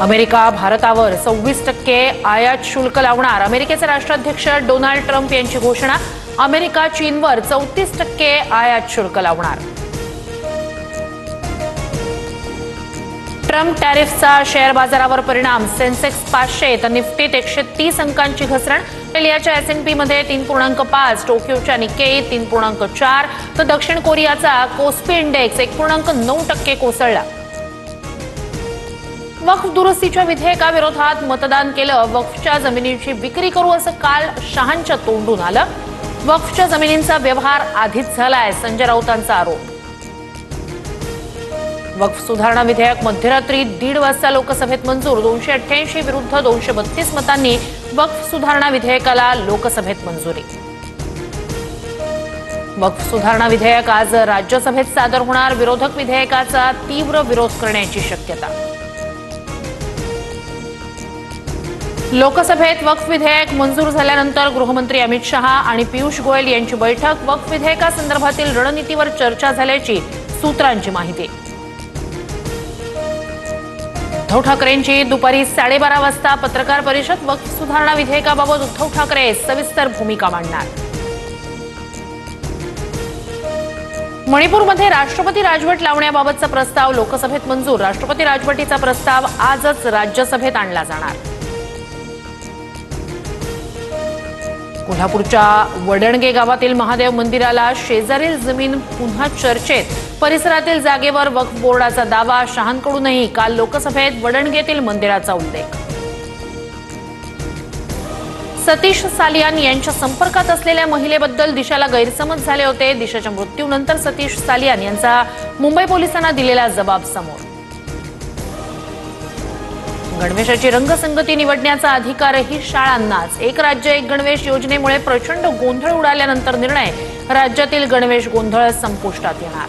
America भारतावर 26% आयात शुल्क लावणार। अमेरिकेचे राष्ट्राध्यक्ष डोनाल्ड ट्रम्प यांची घोषणा। अमेरिका चीनवर 34% आयात शुल्क लावणार। ट्रम्प टॅरिफचा शेअर बाजारावर परिणाम। सेन्सेक्स 500 तर निफ्टीत 130 अंकांची घसरण। ऑस्ट्रेलियाच्या S&P मध्ये 3.5, टोकियोच्या निक्केई 3.4 तर दक्षिण कोरियाचा कोस्पी इंडेक्स 1.9% कोसळला। वक्फ दुरुस्तीच्या विधेयकाविरोधात मतदान केलं। वक्फच्या जमिनीची विक्री करू असं काल शहांच्या तोंडून आलं। वक्फच्या जमिनींचा व्यवहार आधीच झालाय, संजय राऊतांचा आरोप। वक्फ सुधारणा विधेयक मध्यरात्री 1:30 वाजता लोकसभेत मंजूर। 288 विरुद्ध 232 मतांनी वक्फ सुधारणा विधेयकाला लोकसभेत मंजुरी। वक्फ सुधारणा विधेयक आज राज्यसभेत सादर होणार। विरोधक विधेयकाचा तीव्र विरोध करण्याची शक्यता। लोकसभेत वक्फ विधेयक मंजूर झाल्यानंतर गृहमंत्री अमित शहा आणि पियुष गोयल यांची बैठक। वक्फ विधेयकासंदर्भातील रणनीतीवर चर्चा झाल्याची सूत्रांची माहिती। उद्धव ठाकरेंची दुपारी 12:30 वाजता पत्रकार परिषद। वक्फ सुधारणा विधेयकाबाबत उद्धव ठाकरे सविस्तर भूमिका मांडणार। मणिपूरमध्ये राष्ट्रपती राजवट लावण्याबाबतचा प्रस्ताव लोकसभेत मंजूर। राष्ट्रपती राजवटीचा प्रस्ताव आजच राज्यसभेत आणला जाणार। कोल्हापूरच्या वडणगे गावातील महादेव मंदिराला शेजारील जमीन पुन्हा चर्चेत। परिसरातील जागेवर वक्फ बोर्डाचा दावा। शहांकडूनही काल लोकसभेत वडणगेतील मंदिराचा उल्लेख। सतीश सालियान यांच्या संपर्कात असलेल्या महिलेबद्दल दिशाला गैरसमज झाले होते। दिशाच्या मृत्यूनंतर सतीश सालियान यांचा मुंबई पोलिसांना दिलेला जबाब समोर। गणवेशाची रंगसंगती निवडण्याचा अधिकारही शाळांनाच। एक राज्य एक गणवेश योजनेमुळे प्रचंड गोंधळ उडाल्यानंतर निर्णय। राज्यातील गणवेश गोंधळ संपुष्टात येणार।